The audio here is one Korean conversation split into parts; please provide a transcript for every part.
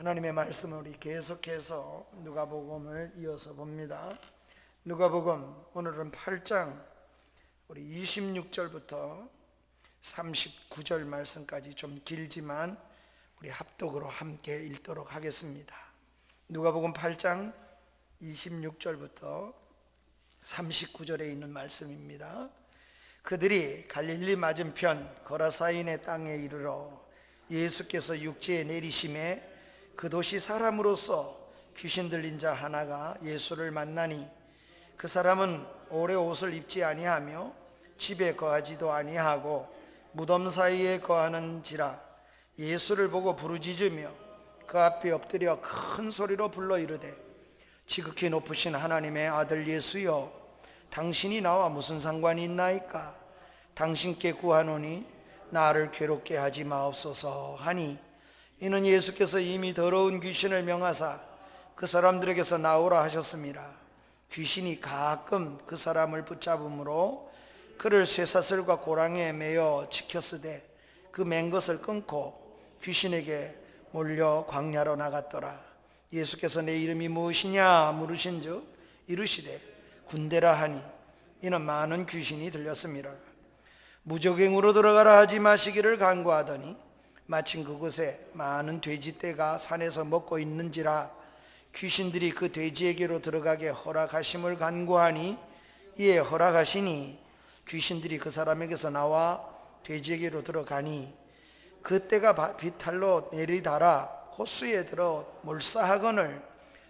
하나님의 말씀을 우리 계속해서 누가복음을 이어서 봅니다. 누가복음 오늘은 8장 우리 26절부터 39절 말씀까지 좀 길지만 우리 합독으로 함께 읽도록 하겠습니다. 누가복음 8장 26절부터 39절에 있는 말씀입니다. 그들이 갈릴리 맞은편 거라사인의 땅에 이르러 예수께서 육지에 내리심에 그 도시 사람으로서 귀신 들린 자 하나가 예수를 만나니 그 사람은 오래 옷을 입지 아니하며 집에 거하지도 아니하고 무덤 사이에 거하는지라 예수를 보고 부르짖으며 그 앞에 엎드려 큰 소리로 불러 이르되 지극히 높으신 하나님의 아들 예수여, 당신이 나와 무슨 상관이 있나이까? 당신께 구하노니 나를 괴롭게 하지 마옵소서 하니, 이는 예수께서 이미 더러운 귀신을 명하사 그 사람들에게서 나오라 하셨습니다. 귀신이 가끔 그 사람을 붙잡음으로 그를 쇠사슬과 고랑에 매어 지켰으되 그 맨 것을 끊고 귀신에게 몰려 광야로 나갔더라. 예수께서 내 이름이 무엇이냐 물으신즉 이르시되 군대라 하니, 이는 많은 귀신이 들렸습니다. 무적행으로 들어가라 하지 마시기를 간구하더니 마침 그곳에 많은 돼지떼가 산에서 먹고 있는지라 귀신들이 그 돼지에게로 들어가게 허락하심을 간구하니 이에 허락하시니 귀신들이 그 사람에게서 나와 돼지에게로 들어가니 그 떼가 비탈로 내리달아 호수에 들어 몰사하거늘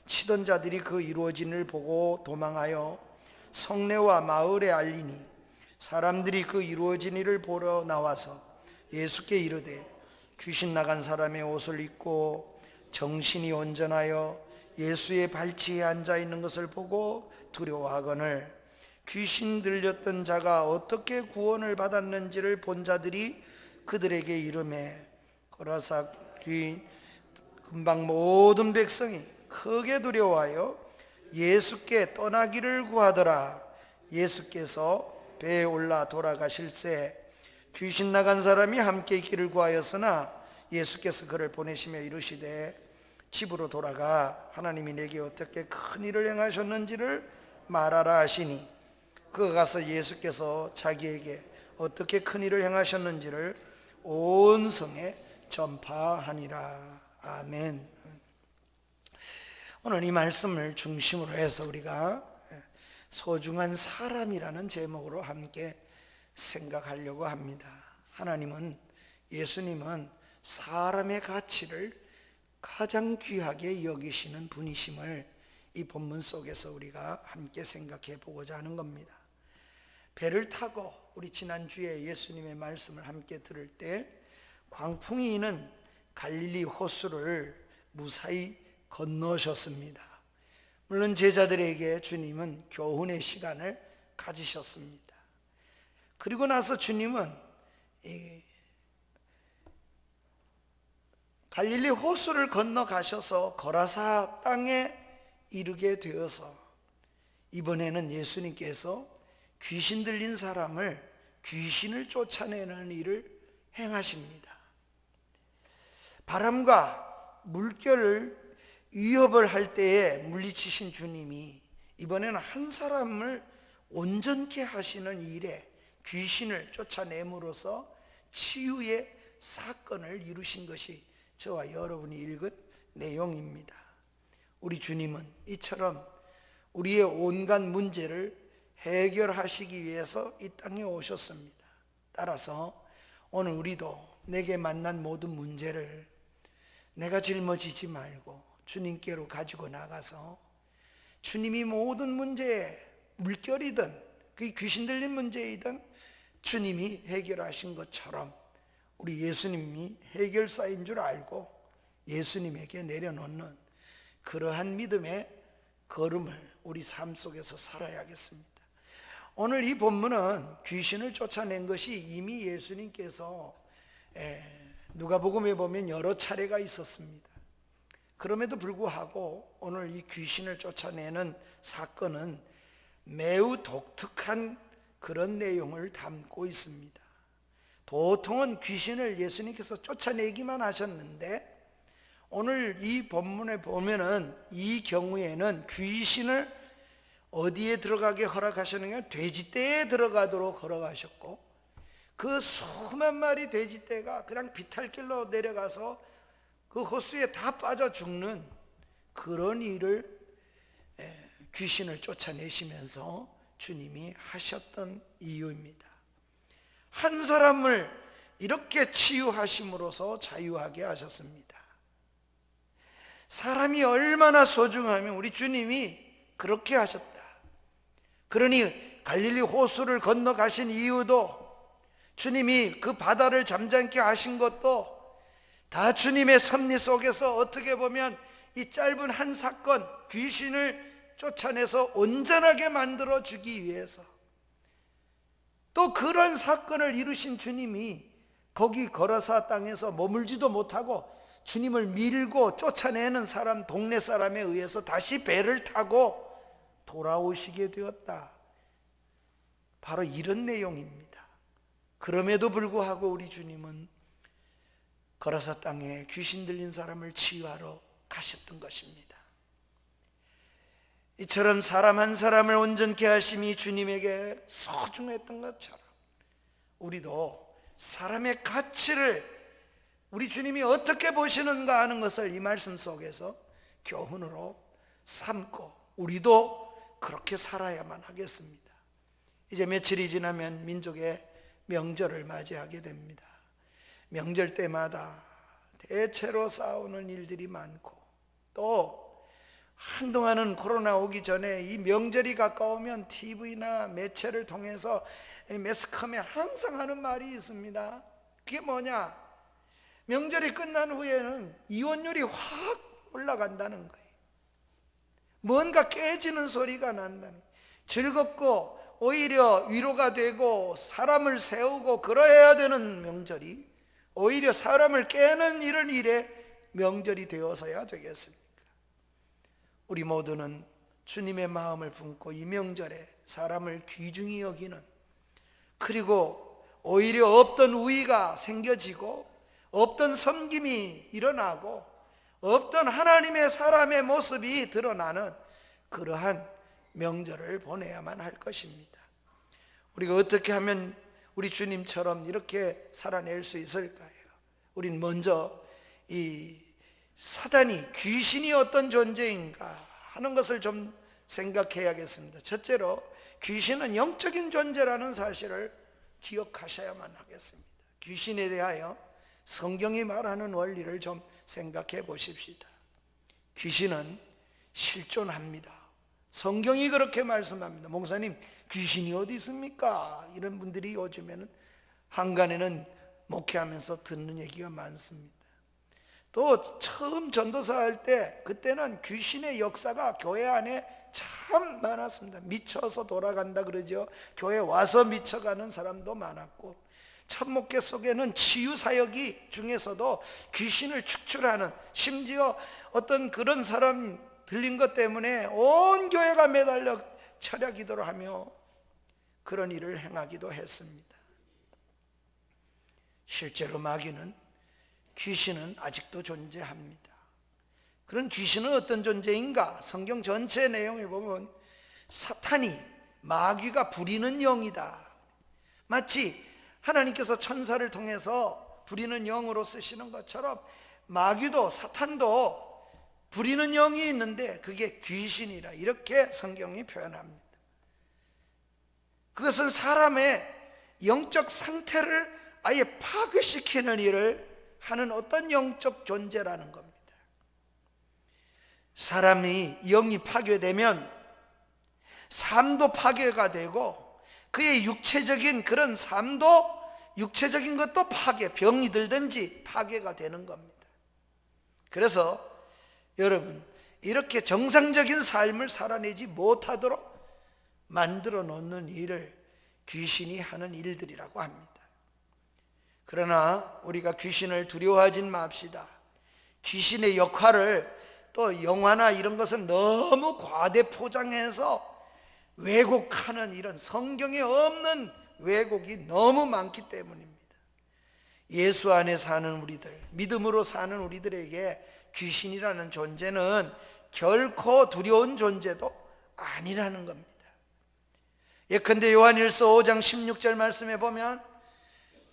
치던 자들이 그 이루어진을 보고 도망하여 성내와 마을에 알리니 사람들이 그 이루어진 일을 보러 나와서 예수께 이르되 귀신 나간 사람의 옷을 입고 정신이 온전하여 예수의 발치에 앉아 있는 것을 보고 두려워하거늘 귀신 들렸던 자가 어떻게 구원을 받았는지를 본 자들이 그들에게 이르매 거라사 귀 근방 모든 백성이 크게 두려워하여 예수께 떠나기를 구하더라. 예수께서 배에 올라 돌아가실새 귀신 나간 사람이 함께 있기를 구하였으나 예수께서 그를 보내시며 이르시되 집으로 돌아가 하나님이 내게 어떻게 큰 일을 행하셨는지를 말하라 하시니 그가 가서 예수께서 자기에게 어떻게 큰 일을 행하셨는지를 온 성에 전파하니라. 아멘. 오늘 이 말씀을 중심으로 해서 우리가 소중한 사람이라는 제목으로 함께 생각하려고 합니다. 하나님은, 예수님은 사람의 가치를 가장 귀하게 여기시는 분이심을 이 본문 속에서 우리가 함께 생각해 보고자 하는 겁니다. 배를 타고 우리 지난주에 예수님의 말씀을 함께 들을 때 광풍이 이는 갈릴리 호수를 무사히 건너셨습니다. 물론 제자들에게 주님은 교훈의 시간을 가지셨습니다. 그리고 나서 주님은 갈릴리 호수를 건너가셔서 거라사 땅에 이르게 되어서 이번에는 예수님께서 귀신 들린 사람을 귀신을 쫓아내는 일을 행하십니다. 바람과 물결을 위협을 할 때에 물리치신 주님이 이번에는 한 사람을 온전케 하시는 일에 귀신을 쫓아냄으로써 치유의 사건을 이루신 것이 저와 여러분이 읽은 내용입니다. 우리 주님은 이처럼 우리의 온갖 문제를 해결하시기 위해서 이 땅에 오셨습니다. 따라서 오늘 우리도 내게 만난 모든 문제를 내가 짊어지지 말고 주님께로 가지고 나가서 주님이 모든 문제에 물결이든 그 귀신 들린 문제이든 주님이 해결하신 것처럼 우리 예수님이 해결사인 줄 알고 예수님에게 내려놓는 그러한 믿음의 걸음을 우리 삶 속에서 살아야겠습니다. 오늘 이 본문은 귀신을 쫓아낸 것이 이미 예수님께서 누가복음에 보면 여러 차례가 있었습니다. 그럼에도 불구하고 오늘 이 귀신을 쫓아내는 사건은 매우 독특한 그런 내용을 담고 있습니다. 보통은 귀신을 예수님께서 쫓아내기만 하셨는데 오늘 이 본문에 보면은 이 경우에는 귀신을 어디에 들어가게 허락하셨느냐? 돼지떼에 들어가도록 허락하셨고, 그 수만 마리 돼지떼가 그냥 비탈길로 내려가서 그 호수에 다 빠져 죽는 그런 일을 귀신을 쫓아내시면서 주님이 하셨던 이유입니다. 한 사람을 이렇게 치유하심으로써 자유하게 하셨습니다. 사람이 얼마나 소중하면 우리 주님이 그렇게 하셨다. 그러니 갈릴리 호수를 건너가신 이유도, 주님이 그 바다를 잠잠케 하신 것도 다 주님의 섭리 속에서 어떻게 보면 이 짧은 한 사건, 귀신을 쫓아내서 온전하게 만들어 주기 위해서, 또 그런 사건을 이루신 주님이 거기 거라사 땅에서 머물지도 못하고 주님을 밀고 쫓아내는 사람, 동네 사람에 의해서 다시 배를 타고 돌아오시게 되었다. 바로 이런 내용입니다. 그럼에도 불구하고 우리 주님은 거라사 땅에 귀신 들린 사람을 치유하러 가셨던 것입니다. 이처럼 사람 한 사람을 온전케 하심이 주님에게 소중했던 것처럼 우리도 사람의 가치를 우리 주님이 어떻게 보시는가 하는 것을 이 말씀 속에서 교훈으로 삼고 우리도 그렇게 살아야만 하겠습니다. 이제 며칠이 지나면 민족의 명절을 맞이하게 됩니다. 명절 때마다 대체로 싸우는 일들이 많고, 또 한동안은 코로나 오기 전에 이 명절이 가까우면 TV나 매체를 통해서 매스컴에 항상 하는 말이 있습니다. 그게 뭐냐? 명절이 끝난 후에는 이혼율이 확 올라간다는 거예요. 뭔가 깨지는 소리가 난다는 거예요. 즐겁고 오히려 위로가 되고 사람을 세우고 그러해야 되는 명절이 오히려 사람을 깨는 이런 일에 명절이 되어서야 되겠습니까? 우리 모두는 주님의 마음을 품고 이 명절에 사람을 귀중히 여기는, 그리고 오히려 없던 우위가 생겨지고 없던 섬김이 일어나고 없던 하나님의 사람의 모습이 드러나는 그러한 명절을 보내야만 할 것입니다. 우리가 어떻게 하면 우리 주님처럼 이렇게 살아낼 수 있을까요? 우린 먼저 이 사단이, 귀신이 어떤 존재인가 하는 것을 좀 생각해야겠습니다. 첫째로 귀신은 영적인 존재라는 사실을 기억하셔야만 하겠습니다. 귀신에 대하여 성경이 말하는 원리를 좀 생각해 보십시다. 귀신은 실존합니다. 성경이 그렇게 말씀합니다. 목사님, 귀신이 어디 있습니까? 이런 분들이 요즘에는 한간에는 목회하면서 듣는 얘기가 많습니다. 또 처음 전도사 할 때 그때는 귀신의 역사가 교회 안에 참 많았습니다. 미쳐서 돌아간다 그러죠. 교회 와서 미쳐가는 사람도 많았고, 첫 목회 속에는 치유 사역이 중에서도 귀신을 축출하는, 심지어 어떤 그런 사람 들린 것 때문에 온 교회가 매달려 철야 기도를 하며 그런 일을 행하기도 했습니다. 실제로 마귀는, 귀신은 아직도 존재합니다. 그런 귀신은 어떤 존재인가? 성경 전체 내용에 보면 사탄이, 마귀가 부리는 영이다. 마치 하나님께서 천사를 통해서 부리는 영으로 쓰시는 것처럼 마귀도, 사탄도 부리는 영이 있는데 그게 귀신이라, 이렇게 성경이 표현합니다. 그것은 사람의 영적 상태를 아예 파괴시키는 일을 하는 어떤 영적 존재라는 겁니다. 사람이 영이 파괴되면 삶도 파괴가 되고 그의 육체적인 그런 삶도, 육체적인 것도 파괴, 병이 들든지 파괴가 되는 겁니다. 그래서 여러분, 이렇게 정상적인 삶을 살아내지 못하도록 만들어 놓는 일을 귀신이 하는 일들이라고 합니다. 그러나 우리가 귀신을 두려워하진 맙시다. 귀신의 역할을 또 영화나 이런 것은 너무 과대 포장해서 왜곡하는 이런 성경에 없는 왜곡이 너무 많기 때문입니다. 예수 안에 사는 우리들, 믿음으로 사는 우리들에게 귀신이라는 존재는 결코 두려운 존재도 아니라는 겁니다. 예컨대 요한일서 5장 16절 말씀에 보면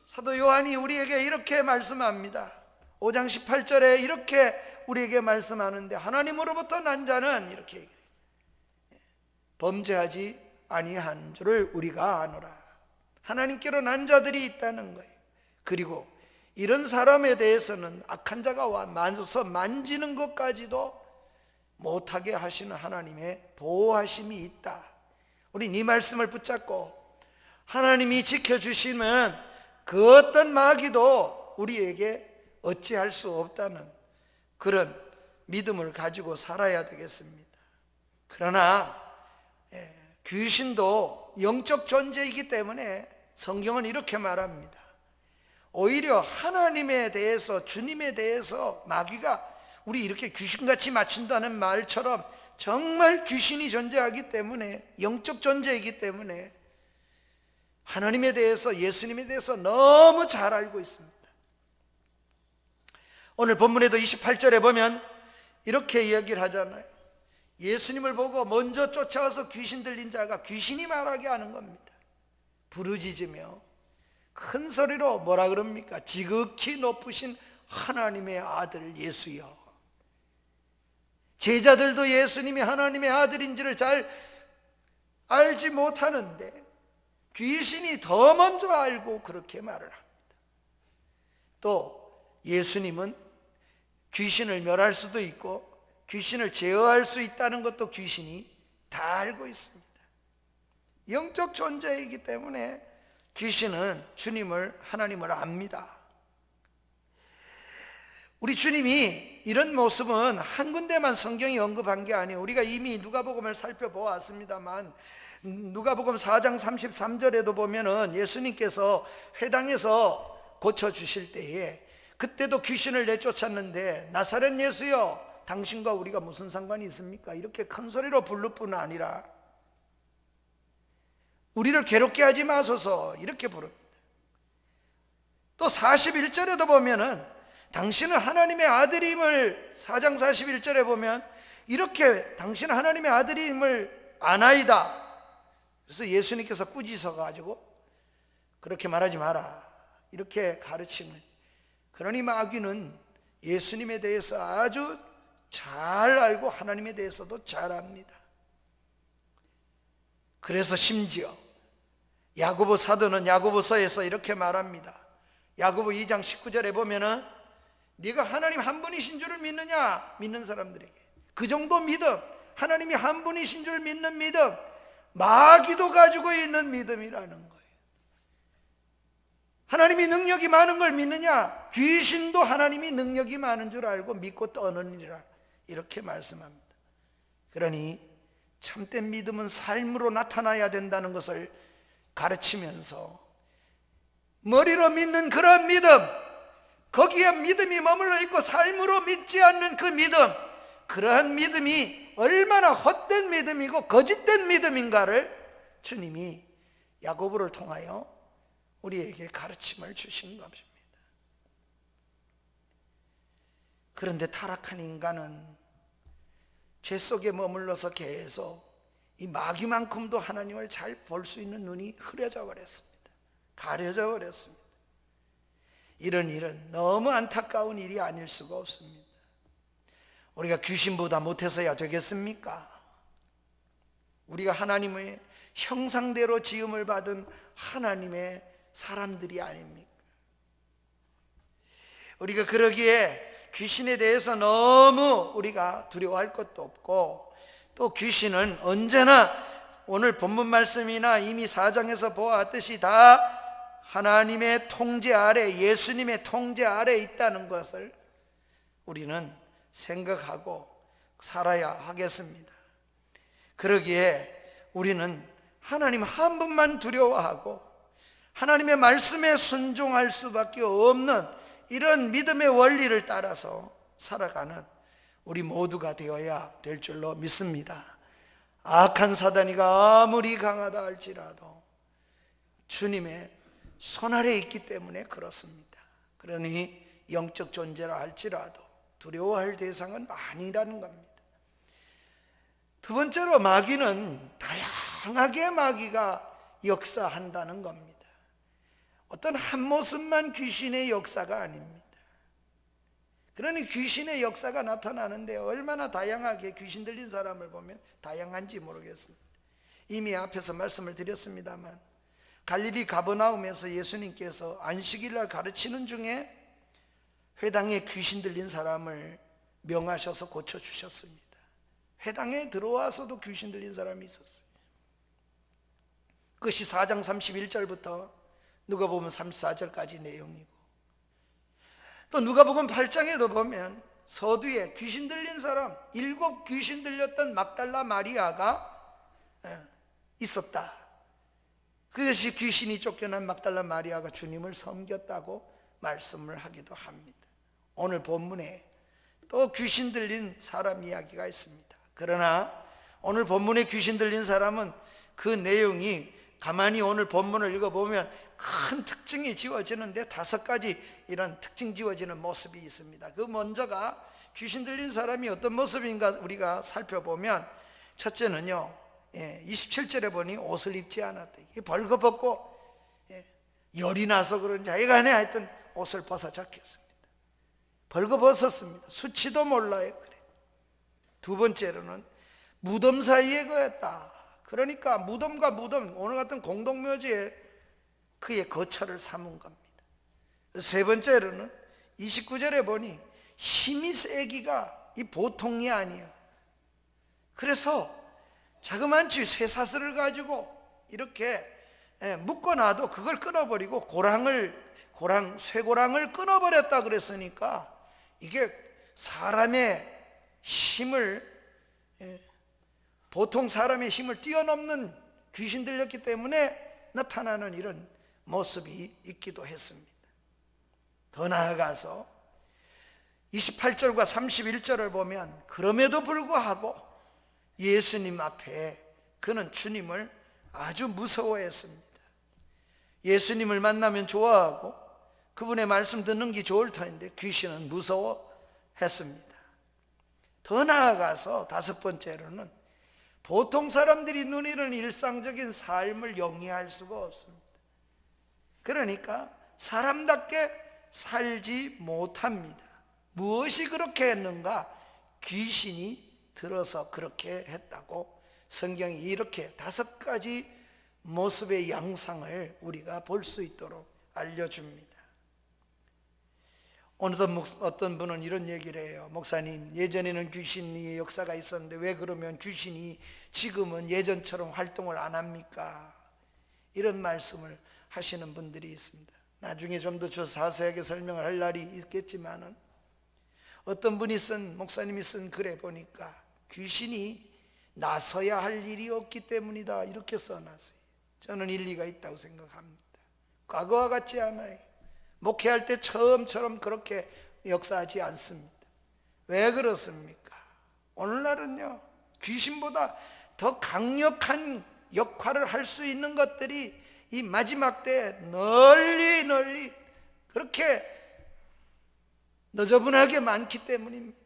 사도 요한이 우리에게 이렇게 말씀합니다. 5장 18절에 이렇게 우리에게 말씀하는데, 하나님으로부터 난 자는 이렇게 얘기해요. 범죄하지 아니한 줄을 우리가 아노라. 하나님께로 난 자들이 있다는 거예요. 그리고 이런 사람에 대해서는 악한 자가 와서 만지는 것까지도 못하게 하시는 하나님의 보호하심이 있다. 우린 이 말씀을 붙잡고 하나님이 지켜주시는 그 어떤 마귀도 우리에게 어찌할 수 없다는 그런 믿음을 가지고 살아야 되겠습니다. 그러나 귀신도 영적 존재이기 때문에 성경은 이렇게 말합니다. 오히려 하나님에 대해서, 주님에 대해서 마귀가 우리 이렇게 귀신같이 맞춘다는 말처럼 정말 귀신이 존재하기 때문에, 영적 존재이기 때문에 하나님에 대해서, 예수님에 대해서 너무 잘 알고 있습니다. 오늘 본문에도 28절에 보면 이렇게 이야기를 하잖아요. 예수님을 보고 먼저 쫓아와서 귀신 들린 자가 귀신이 말하게 하는 겁니다. 부르짖으며 큰 소리로 뭐라 그럽니까? 지극히 높으신 하나님의 아들 예수여. 제자들도 예수님이 하나님의 아들인지를 잘 알지 못하는데 귀신이 더 먼저 알고 그렇게 말을 합니다. 또 예수님은 귀신을 멸할 수도 있고 귀신을 제어할 수 있다는 것도 귀신이 다 알고 있습니다. 영적 존재이기 때문에 귀신은 주님을, 하나님을 압니다. 우리 주님이 이런 모습은 한 군데만 성경이 언급한 게 아니에요. 우리가 이미 누가복음을 살펴보았습니다만 누가복음 4장 33절에도 보면은 예수님께서 회당에서 고쳐주실 때에 그때도 귀신을 내쫓았는데 나사렛 예수여, 당신과 우리가 무슨 상관이 있습니까? 이렇게 큰 소리로 부를 뿐 아니라 우리를 괴롭게 하지 마소서 이렇게 부릅니다. 또 41절에도 보면은 당신은 하나님의 아들임을, 4장 41절에 보면 이렇게 당신은 하나님의 아들임을 아나이다. 그래서 예수님께서 꾸짖어 가지고 그렇게 말하지 마라 이렇게 가르치는, 그러니 마귀는 예수님에 대해서 아주 잘 알고 하나님에 대해서도 잘 압니다. 그래서 심지어 야고보 사도는 야고보서에서 이렇게 말합니다. 야고보 2장 19절에 보면은 네가 하나님 한 분이신 줄을 믿느냐? 믿는 사람들에게 그 정도 믿음, 하나님이 한 분이신 줄 믿는 믿음, 마귀도 가지고 있는 믿음이라는 거예요. 하나님이 능력이 많은 걸 믿느냐? 귀신도 하나님이 능력이 많은 줄 알고 믿고 떠느니라 이렇게 말씀합니다. 그러니 참된 믿음은 삶으로 나타나야 된다는 것을 가르치면서 머리로 믿는 그런 믿음, 거기에 믿음이 머물러 있고 삶으로 믿지 않는 그 믿음, 그러한 믿음이 얼마나 헛된 믿음이고 거짓된 믿음인가를 주님이 야고보를 통하여 우리에게 가르침을 주신 것입니다. 그런데 타락한 인간은 죄 속에 머물러서 계속 이 마귀만큼도 하나님을 잘 볼 수 있는 눈이 흐려져 버렸습니다. 가려져 버렸습니다. 이런 일은 너무 안타까운 일이 아닐 수가 없습니다. 우리가 귀신보다 못해서야 되겠습니까? 우리가 하나님의 형상대로 지음을 받은 하나님의 사람들이 아닙니까? 우리가 그러기에 귀신에 대해서 너무 우리가 두려워할 것도 없고, 또 귀신은 언제나 오늘 본문 말씀이나 이미 4장에서 보았듯이 다 하나님의 통제 아래, 예수님의 통제 아래 있다는 것을 우리는 생각하고 살아야 하겠습니다. 그러기에 우리는 하나님 한 분만 두려워하고 하나님의 말씀에 순종할 수밖에 없는 이런 믿음의 원리를 따라서 살아가는 우리 모두가 되어야 될 줄로 믿습니다. 악한 사단이가 아무리 강하다 할지라도 주님의 손 아래 있기 때문에 그렇습니다. 그러니 영적 존재라 할지라도 두려워할 대상은 아니라는 겁니다. 두 번째로 마귀는 다양하게 마귀가 역사한다는 겁니다. 어떤 한 모습만 귀신의 역사가 아닙니다. 그러니 귀신의 역사가 나타나는데 얼마나 다양하게 귀신 들린 사람을 보면 다양한지 모르겠습니다. 이미 앞에서 말씀을 드렸습니다만 갈릴리 가버나움에서 예수님께서 안식일날 가르치는 중에 회당에 귀신 들린 사람을 명하셔서 고쳐주셨습니다. 회당에 들어와서도 귀신 들린 사람이 있었어요. 그것이 4장 31절부터 누가복음 34절까지 내용이고, 또 누가복음 8장에도 보면 서두에 귀신 들린 사람 7 귀신 들렸던 막달라 마리아가 있었다. 그것이 귀신이 쫓겨난 막달라 마리아가 주님을 섬겼다고 말씀을 하기도 합니다. 오늘 본문에 또 귀신 들린 사람 이야기가 있습니다. 그러나 오늘 본문에 귀신 들린 사람은 그 내용이 가만히 오늘 본문을 읽어보면 큰 특징이 지워지는데 5가지 이런 특징 지워지는 모습이 있습니다. 그 먼저가 귀신 들린 사람이 어떤 모습인가 우리가 살펴보면, 첫째는요, 27절에 보니 옷을 입지 않았다. 벌거벗고 열이 나서 그런지 하여간에 하여튼 옷을 벗어 적혔습니다. 벌거벗었습니다. 수치도 몰라요. 그래. 두 번째로는 무덤 사이에 거했다. 그러니까 무덤과 무덤, 오늘 같은 공동묘지에 그의 거처를 삼은 겁니다. 세 번째로는 29절에 보니 힘이 세기가 이 보통이 아니에요. 그래서 자그만치 쇠사슬을 가지고 이렇게 묶어놔도 그걸 끊어버리고 쇠고랑을 끊어버렸다 그랬으니까 이게 사람의 힘을, 보통 사람의 힘을 뛰어넘는 귀신 들렸기 때문에 나타나는 이런 모습이 있기도 했습니다. 더 나아가서 28절과 31절을 보면 그럼에도 불구하고 예수님 앞에 그는 주님을 아주 무서워했습니다. 예수님을 만나면 좋아하고 그분의 말씀 듣는 게 좋을 터인데 귀신은 무서워했습니다. 더 나아가서 5번째로는 보통 사람들이 누리는 일상적인 삶을 영위할 수가 없습니다. 그러니까 사람답게 살지 못합니다. 무엇이 그렇게 했는가? 귀신이 들어서 그렇게 했다고 성경이 이렇게 5가지 모습의 양상을 우리가 볼 수 있도록 알려줍니다. 오늘 어떤 분은 이런 얘기를 해요. 목사님, 예전에는 귀신이 역사가 있었는데 왜 그러면 귀신이 지금은 예전처럼 활동을 안 합니까? 이런 말씀을 하시는 분들이 있습니다. 나중에 좀 더 자세하게 설명을 할 날이 있겠지만은, 어떤 분이 목사님이 쓴 글에 보니까 귀신이 나서야 할 일이 없기 때문이다 이렇게 써놨어요. 저는 일리가 있다고 생각합니다. 과거와 같지 않아요. 목회할 때 처음처럼 그렇게 역사하지 않습니다. 왜 그렇습니까? 오늘날은요, 귀신보다 더 강력한 역할을 할 수 있는 것들이 이 마지막 때에 널리 그렇게 너저분하게 많기 때문입니다.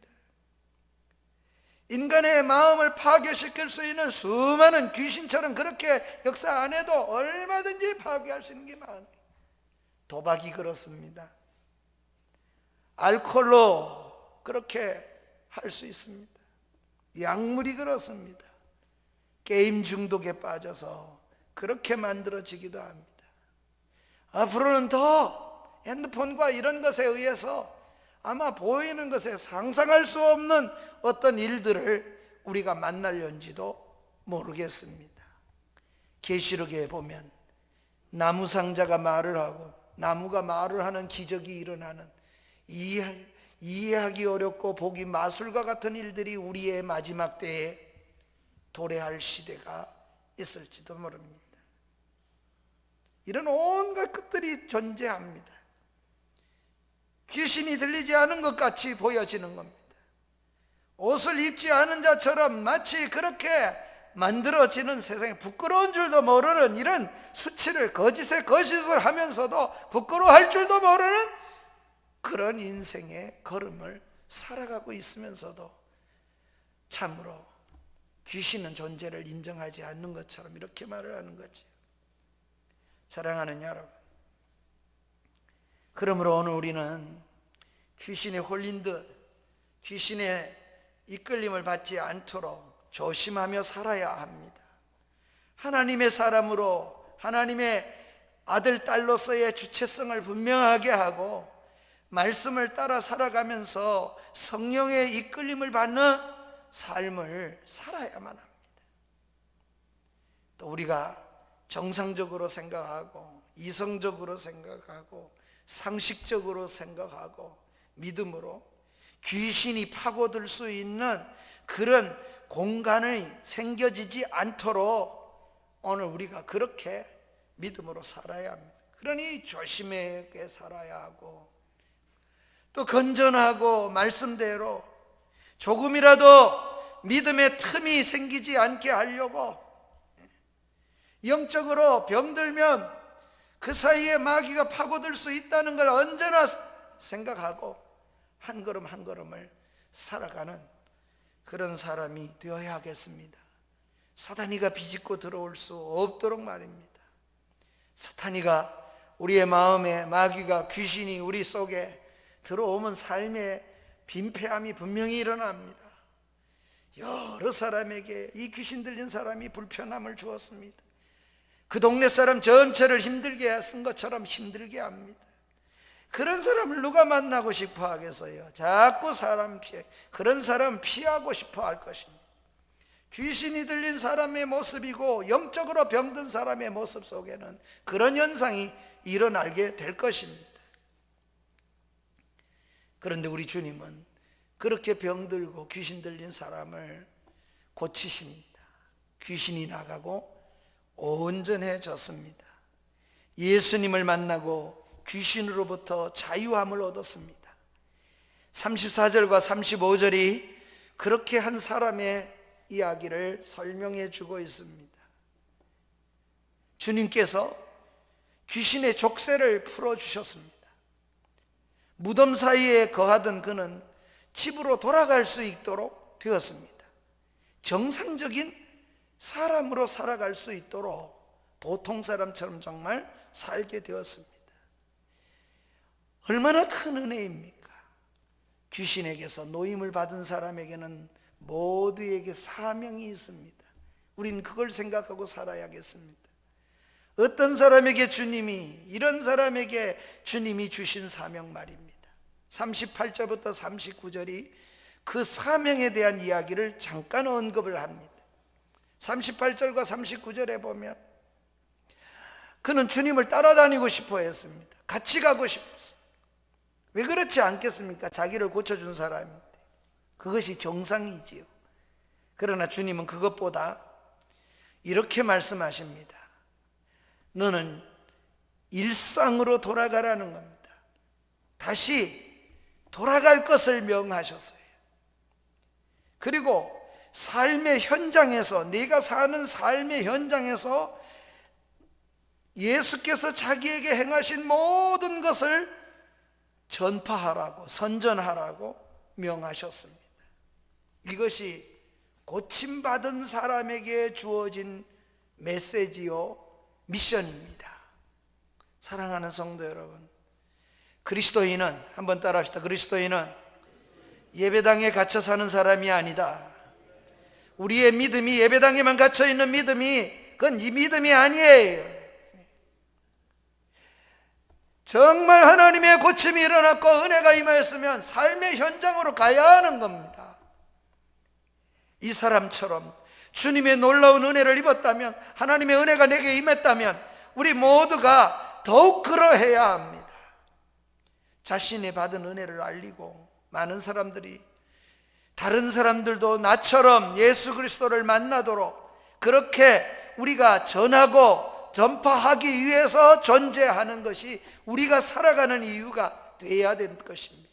인간의 마음을 파괴시킬 수 있는 수많은 귀신처럼 그렇게 역사 안 해도 얼마든지 파괴할 수 있는 게 많아요. 도박이 그렇습니다. 알코올로 그렇게 할 수 있습니다. 약물이 그렇습니다. 게임 중독에 빠져서 그렇게 만들어지기도 합니다. 앞으로는 더 핸드폰과 이런 것에 의해서 아마 보이는 것에 상상할 수 없는 어떤 일들을 우리가 만날는지도 모르겠습니다. 계시록에 보면 나무 상자가 말을 하고 나무가 말을 하는 기적이 일어나는, 이해하기 어렵고 보기 마술과 같은 일들이 우리의 마지막 때에 도래할 시대가 있을지도 모릅니다. 이런 온갖 것들이 존재합니다. 귀신이 들리지 않은 것 같이 보여지는 겁니다. 옷을 입지 않은 자처럼 마치 그렇게 만들어지는 세상에 부끄러운 줄도 모르는 이런 수치를, 거짓의 거짓을 하면서도 부끄러워할 줄도 모르는 그런 인생의 걸음을 살아가고 있으면서도 참으로 귀신은 존재를 인정하지 않는 것처럼 이렇게 말을 하는 거지. 사랑하는 여러분, 그러므로 오늘 우리는 귀신에 홀린 듯 귀신의 이끌림을 받지 않도록 조심하며 살아야 합니다. 하나님의 사람으로 하나님의 아들, 딸로서의 주체성을 분명하게 하고 말씀을 따라 살아가면서 성령의 이끌림을 받는 삶을 살아야만 합니다. 또 우리가 정상적으로 생각하고 이성적으로 생각하고 상식적으로 생각하고 믿음으로 귀신이 파고들 수 있는 그런 공간이 생겨지지 않도록 오늘 우리가 그렇게 믿음으로 살아야 합니다. 그러니 조심하게 살아야 하고 또 건전하고 말씀대로 조금이라도 믿음의 틈이 생기지 않게 하려고 영적으로 병들면 그 사이에 마귀가 파고들 수 있다는 걸 언제나 생각하고 한 걸음 한 걸음을 살아가는 그런 사람이 되어야 하겠습니다. 사탄이가 비집고 들어올 수 없도록 말입니다. 사탄이가 우리의 마음에 마귀가 귀신이 우리 속에 들어오면 삶의 빈패함이 분명히 일어납니다. 여러 사람에게 이 귀신 들린 사람이 불편함을 주었습니다. 그 동네 사람 전체를 힘들게 쓴 것처럼 힘들게 합니다. 그런 사람을 누가 만나고 싶어 하겠어요? 자꾸 사람 피해, 그런 사람 피하고 싶어 할 것입니다. 귀신이 들린 사람의 모습이고 영적으로 병든 사람의 모습 속에는 그런 현상이 일어나게 될 것입니다. 그런데 우리 주님은 그렇게 병들고 귀신 들린 사람을 고치십니다. 귀신이 나가고 온전해졌습니다. 예수님을 만나고 귀신으로부터 자유함을 얻었습니다. 34절과 35절이 그렇게 한 사람의 이야기를 설명해 주고 있습니다. 주님께서 귀신의 족쇄를 풀어주셨습니다. 무덤 사이에 거하던 그는 집으로 돌아갈 수 있도록 되었습니다. 정상적인 사람으로 살아갈 수 있도록 보통 사람처럼 정말 살게 되었습니다. 얼마나 큰 은혜입니까? 귀신에게서 노임을 받은 사람에게는 모두에게 사명이 있습니다. 우리는 그걸 생각하고 살아야겠습니다. 어떤 사람에게 주님이, 이런 사람에게 주님이 주신 사명 말입니다. 38절부터 39절이 그 사명에 대한 이야기를 잠깐 언급을 합니다. 38절과 39절에 보면 그는 주님을 따라다니고 싶어 했습니다. 같이 가고 싶었습니다. 왜 그렇지 않겠습니까? 자기를 고쳐준 사람인데 그것이 정상이지요. 그러나 주님은 그것보다 이렇게 말씀하십니다. 너는 일상으로 돌아가라는 겁니다. 다시 돌아갈 것을 명하셨어요. 그리고 삶의 현장에서, 네가 사는 삶의 현장에서 예수께서 자기에게 행하신 모든 것을 전파하라고, 선전하라고 명하셨습니다. 이것이 고침받은 사람에게 주어진 메시지요, 미션입니다. 사랑하는 성도 여러분, 그리스도인은, 한번 따라합시다. 그리스도인은 예배당에 갇혀 사는 사람이 아니다. 우리의 믿음이 예배당에만 갇혀 있는 믿음이, 그건 이 믿음이 아니에요. 정말 하나님의 고침이 일어났고 은혜가 임하였으면 삶의 현장으로 가야 하는 겁니다. 이 사람처럼 주님의 놀라운 은혜를 입었다면, 하나님의 은혜가 내게 임했다면 우리 모두가 더욱 그러해야 합니다. 자신이 받은 은혜를 알리고 많은 사람들이, 다른 사람들도 나처럼 예수 그리스도를 만나도록 그렇게 우리가 전하고 전파하기 위해서 존재하는 것이 우리가 살아가는 이유가 되어야 될 것입니다.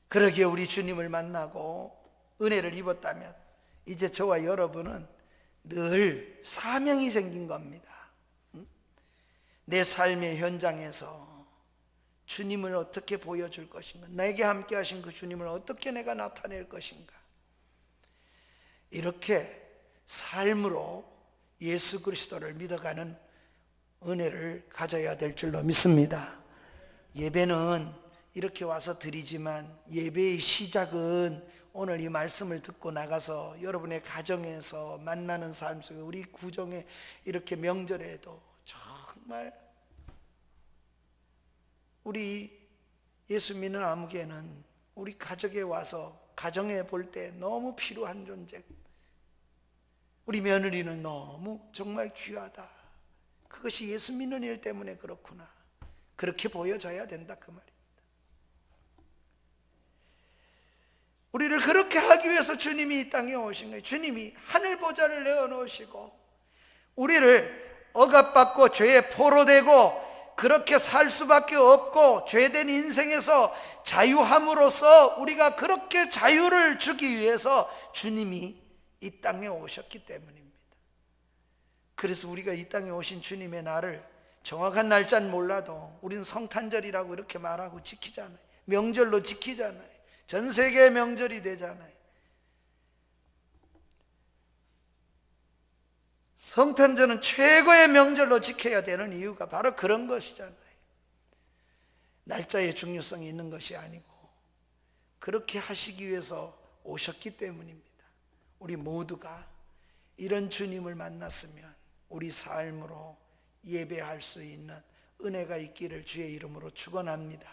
그러기에 우리 주님을 만나고 은혜를 입었다면 이제 저와 여러분은 늘 사명이 생긴 겁니다. 내 삶의 현장에서 주님을 어떻게 보여줄 것인가? 내게 함께 하신 그 주님을 어떻게 내가 나타낼 것인가? 이렇게 삶으로 예수 그리스도를 믿어가는 은혜를 가져야 될 줄로 믿습니다. 예배는 이렇게 와서 드리지만 예배의 시작은 오늘 이 말씀을 듣고 나가서 여러분의 가정에서 만나는 삶 속에 우리 구정에 이렇게 명절에도 정말 우리 예수 믿는 아무개는 우리 가정에 와서 가정에 볼 때 너무 필요한 존재, 우리 며느리는 너무 정말 귀하다. 그것이 예수 믿는 일 때문에 그렇구나. 그렇게 보여져야 된다 그 말입니다. 우리를 그렇게 하기 위해서 주님이 이 땅에 오신 거예요. 주님이 하늘 보좌를 내어놓으시고 우리를 억압받고 죄에 포로되고 그렇게 살 수밖에 없고 죄된 인생에서 자유함으로써 우리가 그렇게 자유를 주기 위해서 주님이 이 땅에 오셨기 때문입니다. 그래서 우리가 이 땅에 오신 주님의 날을 정확한 날짜는 몰라도 우리는 성탄절이라고 이렇게 말하고 지키잖아요. 명절로 지키잖아요. 전 세계의 명절이 되잖아요. 성탄절은 최고의 명절로 지켜야 되는 이유가 바로 그런 것이잖아요. 날짜의 중요성이 있는 것이 아니고 그렇게 하시기 위해서 오셨기 때문입니다. 우리 모두가 이런 주님을 만났으면 우리 삶으로 예배할 수 있는 은혜가 있기를 주의 이름으로 축원합니다.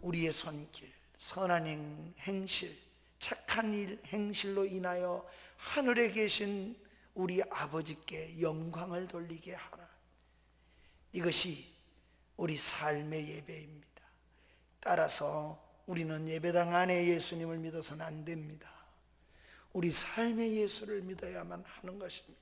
우리의 손길, 선한 행실, 착한 일, 행실로 인하여 하늘에 계신 우리 아버지께 영광을 돌리게 하라. 이것이 우리 삶의 예배입니다. 따라서 우리는 예배당 안에 예수님을 믿어서는 안 됩니다. 우리 삶의 예수를 믿어야만 하는 것입니다.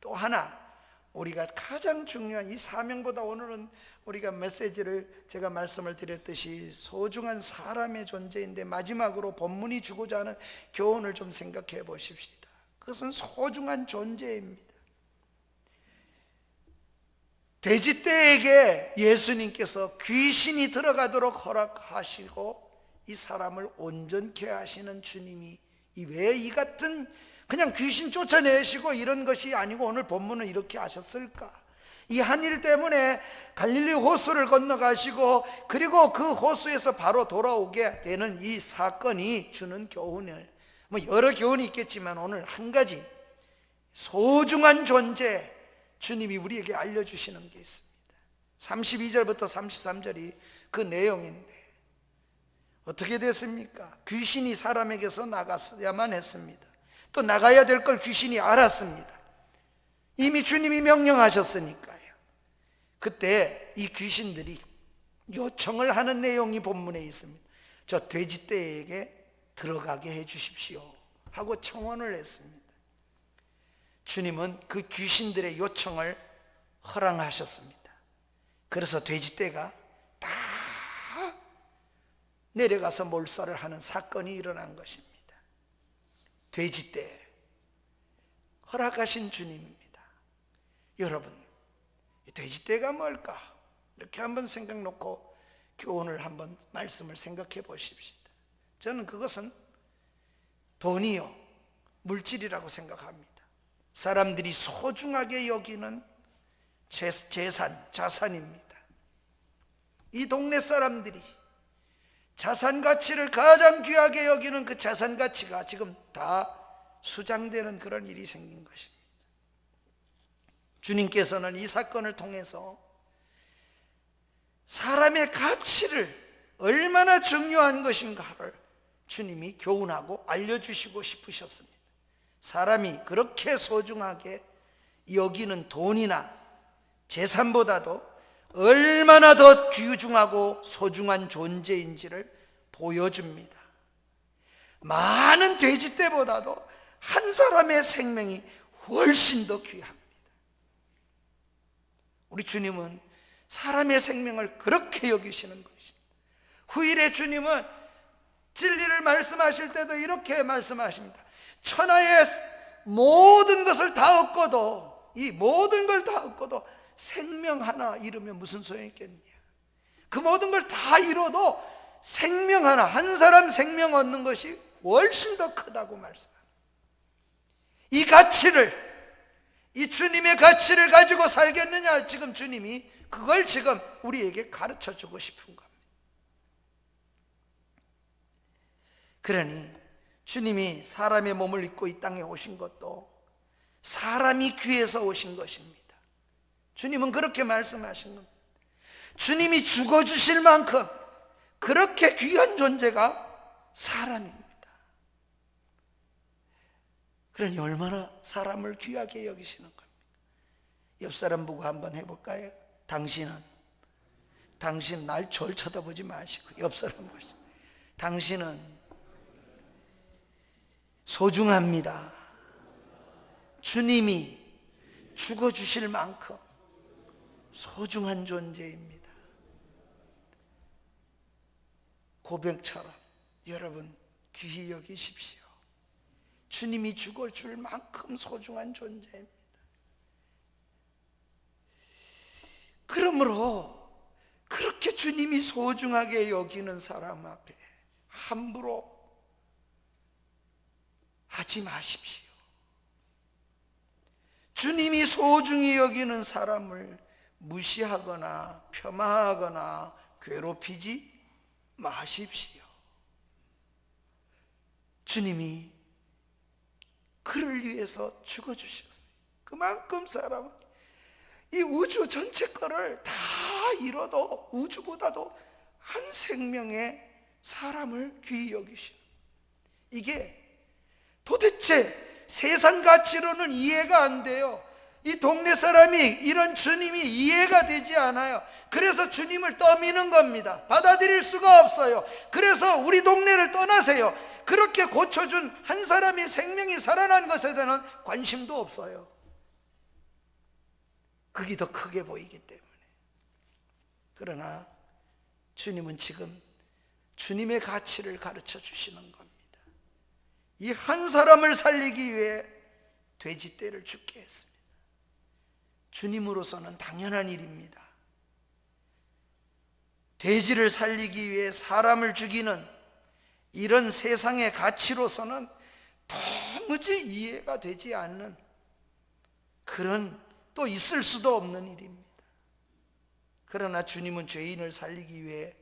또 하나, 우리가 가장 중요한 이 사명보다 오늘은 우리가 메시지를 제가 말씀을 드렸듯이 소중한 사람의 존재인데 마지막으로 본문이 주고자 하는 교훈을 좀 생각해 보십시다. 그것은 소중한 존재입니다. 돼지떼에게 예수님께서 귀신이 들어가도록 허락하시고 이 사람을 온전케 하시는 주님이 왜 이 같은 그냥 귀신 쫓아내시고 이런 것이 아니고 오늘 본문은 이렇게 하셨을까? 이 한 일 때문에 갈릴리 호수를 건너가시고 그리고 그 호수에서 바로 돌아오게 되는 이 사건이 주는 교훈을, 여러 교훈이 있겠지만 오늘 한 가지 소중한 존재 주님이 우리에게 알려주시는 게 있습니다. 32절부터 33절이 그 내용인데 어떻게 됐습니까? 귀신이 사람에게서 나갔어야만 했습니다. 또 나가야 될 걸 귀신이 알았습니다. 이미 주님이 명령하셨으니까요. 그때 이 귀신들이 요청을 하는 내용이 본문에 있습니다. 저 돼지떼에게 들어가게 해 주십시오 하고 청원을 했습니다. 주님은 그 귀신들의 요청을 허락하셨습니다. 그래서 돼지떼가 다 내려가서 몰살을 하는 사건이 일어난 것입니다. 돼지떼 허락하신 주님입니다. 여러분, 돼지떼가 뭘까? 이렇게 한번 생각 놓고 교훈을 한번 말씀을 생각해 보십시다. 저는 그것은 돈이요, 물질이라고 생각합니다. 사람들이 소중하게 여기는 재산, 자산입니다. 이 동네 사람들이 자산 가치를 가장 귀하게 여기는 그 자산 가치가 지금 다 수장되는 그런 일이 생긴 것입니다. 주님께서는 이 사건을 통해서 사람의 가치를 얼마나 중요한 것인가를 주님이 교훈하고 알려주시고 싶으셨습니다. 사람이 그렇게 소중하게 여기는 돈이나 재산보다도 얼마나 더 귀중하고 소중한 존재인지를 보여줍니다. 많은 돼지떼보다도 한 사람의 생명이 훨씬 더 귀합니다. 우리 주님은 사람의 생명을 그렇게 여기시는 것입니다. 후일에 주님은 진리를 말씀하실 때도 이렇게 말씀하십니다. 천하의 모든 것을 다 얻고도, 이 모든 걸 다 얻고도 생명 하나 잃으면 무슨 소용이 있겠냐? 그 모든 걸 다 이뤄도 생명 하나, 한 사람 생명 얻는 것이 훨씬 더 크다고 말씀합니다. 이 가치를, 이 주님의 가치를 가지고 살겠느냐, 지금 주님이 그걸 지금 우리에게 가르쳐 주고 싶은 겁니다. 그러니 주님이 사람의 몸을 입고 이 땅에 오신 것도 사람이 귀해서 오신 것입니다. 주님은 그렇게 말씀하신 겁니다. 주님이 죽어주실 만큼 그렇게 귀한 존재가 사람입니다. 그러니 얼마나 사람을 귀하게 여기시는 겁니까? 옆 사람 보고 한번 해볼까요? 당신 날 절 쳐다보지 마시고 옆 사람 보시고, 당신은 소중합니다. 주님이 죽어주실 만큼 소중한 존재입니다. 고백처럼 여러분 귀히 여기십시오. 주님이 죽어줄 만큼 소중한 존재입니다. 그러므로 그렇게 주님이 소중하게 여기는 사람 앞에 함부로 하지 마십시오. 주님이 소중히 여기는 사람을 무시하거나 폄하하거나 괴롭히지 마십시오. 주님이 그를 위해서 죽어주셨어요. 그만큼 사람은 이 우주 전체 거를 다 잃어도 우주보다도 한 생명의 사람을 귀히 여기시는, 이게 도대체 세상 가치로는 이해가 안 돼요. 이 동네 사람이 이런 주님이 이해가 되지 않아요. 그래서 주님을 떠미는 겁니다. 받아들일 수가 없어요. 그래서 우리 동네를 떠나세요. 그렇게 고쳐준 한 사람이 생명이 살아난 것에 대한 관심도 없어요. 그게 더 크게 보이기 때문에. 그러나 주님은 지금 주님의 가치를 가르쳐 주시는 겁니다. 이 한 사람을 살리기 위해 돼지떼를 죽게 했습니다. 주님으로서는 당연한 일입니다. 돼지를 살리기 위해 사람을 죽이는 이런 세상의 가치로서는 도무지 이해가 되지 않는, 그런 또 있을 수도 없는 일입니다. 그러나 주님은 죄인을 살리기 위해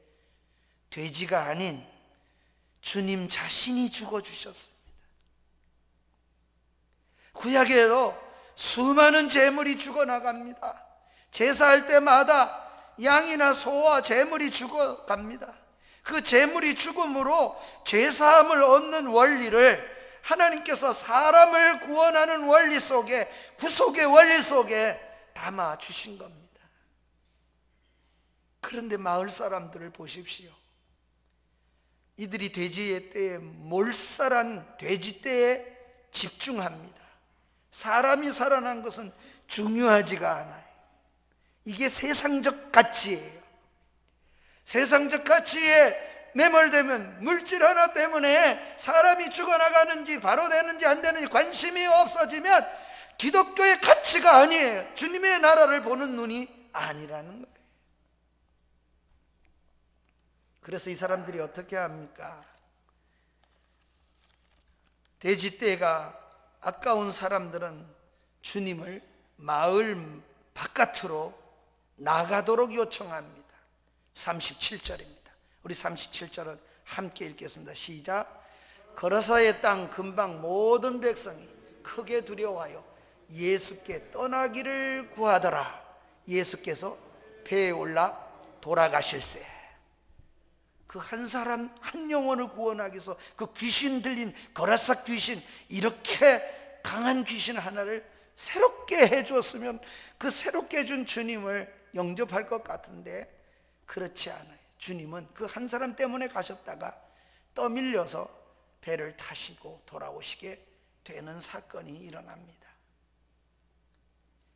돼지가 아닌 주님 자신이 죽어주셨습니다. 구약에도 수많은 제물이 죽어나갑니다. 제사할 때마다 양이나 소와 제물이 죽어갑니다. 그 제물이 죽음으로 죄사함을 얻는 원리를 하나님께서 사람을 구원하는 원리 속에, 구속의 원리 속에 담아 주신 겁니다. 그런데 마을 사람들을 보십시오. 이들이 돼지의 떼에 몰살한 돼지 떼에 집중합니다. 사람이 살아난 것은 중요하지가 않아요. 이게 세상적 가치예요. 세상적 가치에 매몰되면 물질 하나 때문에 사람이 죽어나가는지 바로 되는지 안 되는지 관심이 없어지면 기독교의 가치가 아니에요. 주님의 나라를 보는 눈이 아니라는 거예요. 그래서 이 사람들이 어떻게 합니까? 돼지떼가 아까운 사람들은 주님을 마을 바깥으로 나가도록 요청합니다. 37절입니다. 우리 37절은 함께 읽겠습니다. 시작. 걸어서의 땅 근방 모든 백성이 크게 두려워하여 예수께 떠나기를 구하더라. 예수께서 배에 올라 돌아가실세. 그 한 사람 한 영혼을 구원하기 위해서 그 귀신 들린 거라삭 귀신, 이렇게 강한 귀신 하나를 새롭게 해주었으면 그 새롭게 해준 주님을 영접할 것 같은데 그렇지 않아요. 주님은 그 한 사람 때문에 가셨다가 떠밀려서 배를 타시고 돌아오시게 되는 사건이 일어납니다.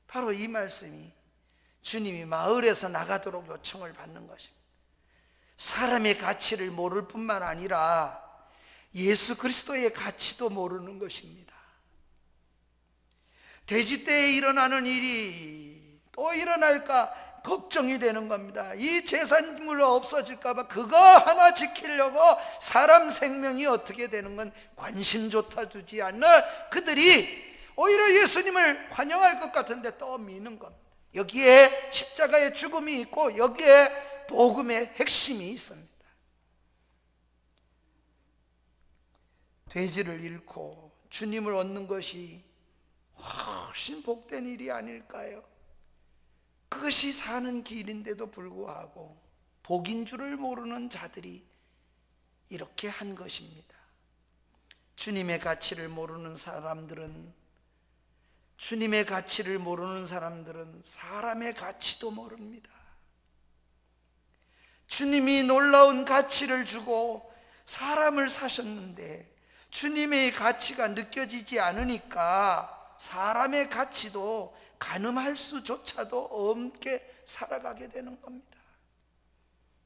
바로 이 말씀이 주님이 마을에서 나가도록 요청을 받는 것입니다. 사람의 가치를 모를 뿐만 아니라 예수 그리스도의 가치도 모르는 것입니다. 돼지떼에 일어나는 일이 또 일어날까 걱정이 되는 겁니다. 이 제사물 없어질까 봐 그거 하나 지키려고 사람 생명이 어떻게 되는 건 관심조차 두지 않는 그들이 오히려 예수님을 환영할 것 같은데 떠미는 겁니다. 여기에 십자가의 죽음이 있고 여기에 복음의 핵심이 있습니다. 돼지를 잃고 주님을 얻는 것이 훨씬 복된 일이 아닐까요? 그것이 사는 길인데도 불구하고 복인 줄을 모르는 자들이 이렇게 한 것입니다. 주님의 가치를 모르는 사람들은 사람의 가치도 모릅니다. 주님이 놀라운 가치를 주고 사람을 사셨는데 주님의 가치가 느껴지지 않으니까 사람의 가치도 가늠할 수조차도 없게 살아가게 되는 겁니다.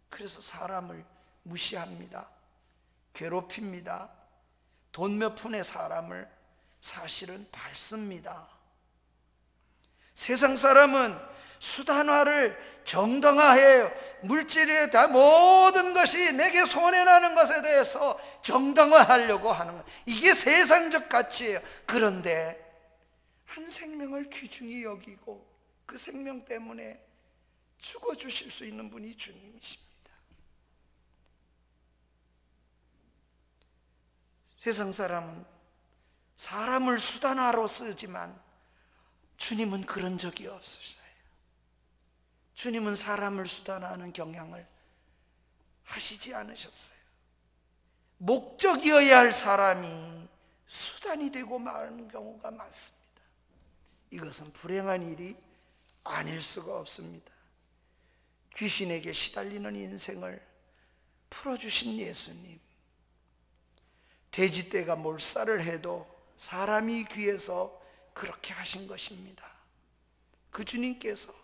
그래서 사람을 무시합니다. 괴롭힙니다. 돈 몇 푼의 사람을 사실은 밟습니다. 세상 사람은 수단화를 정당화해요. 물질에 다 모든 것이 내게 손해나는 것에 대해서 정당화하려고 하는 거예요. 이게 세상적 가치예요. 그런데 한 생명을 귀중히 여기고 그 생명 때문에 죽어주실 수 있는 분이 주님이십니다. 세상 사람은 사람을 수단화로 쓰지만 주님은 그런 적이 없으셔요. 주님은 사람을 수단화하는 경향을 하시지 않으셨어요. 목적이어야 할 사람이 수단이 되고 마는 경우가 많습니다. 이것은 불행한 일이 아닐 수가 없습니다. 귀신에게 시달리는 인생을 풀어주신 예수님, 돼지떼가 몰살을 해도 사람이 귀해서 그렇게 하신 것입니다. 그 주님께서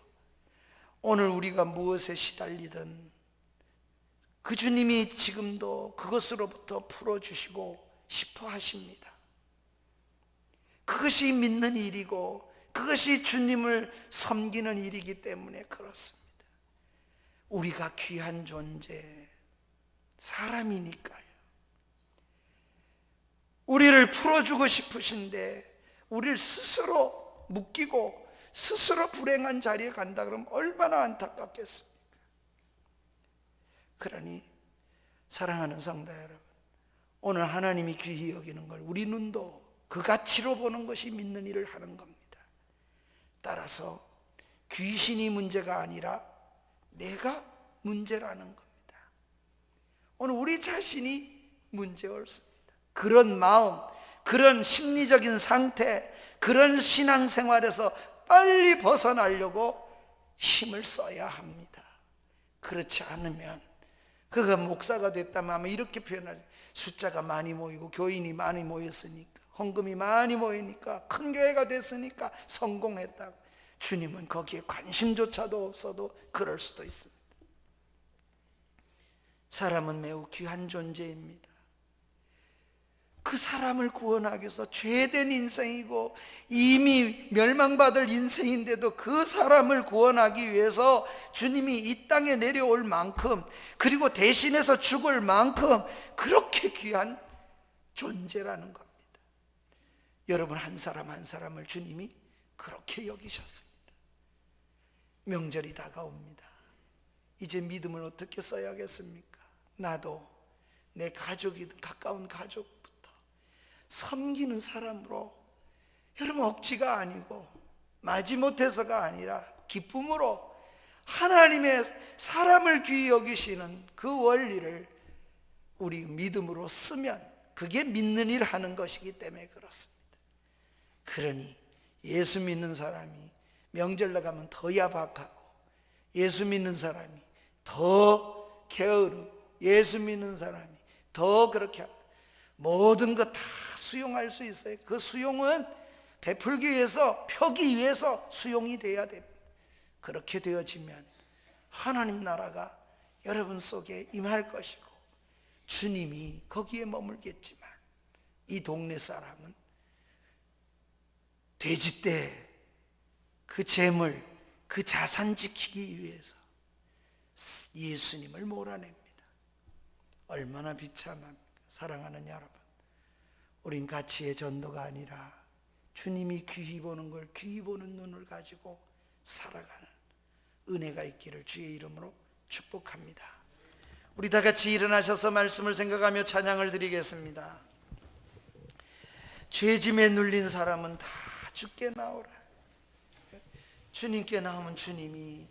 오늘 우리가 무엇에 시달리든 그 주님이 지금도 그것으로부터 풀어주시고 싶어 하십니다. 그것이 믿는 일이고 그것이 주님을 섬기는 일이기 때문에 그렇습니다. 우리가 귀한 존재, 사람이니까요. 우리를 풀어주고 싶으신데 우리를 스스로 묶이고 스스로 불행한 자리에 간다 그러면 얼마나 안타깝겠습니까? 그러니 사랑하는 성도 여러분, 오늘 하나님이 귀히 여기는 걸 우리 눈도 그 가치로 보는 것이 믿는 일을 하는 겁니다. 따라서 귀신이 문제가 아니라 내가 문제라는 겁니다. 오늘 우리 자신이 문제 옳습니다. 그런 마음, 그런 심리적인 상태, 그런 신앙생활에서 빨리 벗어나려고 힘을 써야 합니다. 그렇지 않으면 그가 목사가 됐다면 아마 이렇게 표현하죠. 숫자가 많이 모이고 교인이 많이 모였으니까, 헌금이 많이 모이니까, 큰 교회가 됐으니까 성공했다고. 주님은 거기에 관심조차도 없어도 그럴 수도 있습니다. 사람은 매우 귀한 존재입니다. 그 사람을 구원하기 위해서 죄된 인생이고 이미 멸망받을 인생인데도 그 사람을 구원하기 위해서 주님이 이 땅에 내려올 만큼, 그리고 대신해서 죽을 만큼 그렇게 귀한 존재라는 겁니다. 여러분 한 사람 한 사람을 주님이 그렇게 여기셨습니다. 명절이 다가옵니다. 이제 믿음을 어떻게 써야겠습니까? 나도 내 가족이든 가까운 가족부터 섬기는 사람으로, 여러분 억지가 아니고 마지못해서가 아니라 기쁨으로 하나님의 사람을 귀히 여기시는 그 원리를 우리 믿음으로 쓰면 그게 믿는 일 하는 것이기 때문에 그렇습니다. 그러니 예수 믿는 사람이 명절 나가면 더 야박하고, 예수 믿는 사람이 더 게으르고, 예수 믿는 사람이 더 그렇게 합니다. 모든 것 다 수용할 수 있어요. 그 수용은 베풀기 위해서, 펴기 위해서 수용이 돼야 됩니다. 그렇게 되어지면 하나님 나라가 여러분 속에 임할 것이고 주님이 거기에 머물겠지만, 이 동네 사람은 돼지떼 그 재물, 그 자산 지키기 위해서 예수님을 몰아냅니다. 얼마나 비참합니까? 사랑하는 여러분, 우린 가치의 전도가 아니라 주님이 귀히 보는 걸 귀히 보는 눈을 가지고 살아가는 은혜가 있기를 주의 이름으로 축복합니다. 우리 다 같이 일어나셔서 말씀을 생각하며 찬양을 드리겠습니다. 죄짐에 눌린 사람은 다 주께 나오라. 주님께 나오면 주님이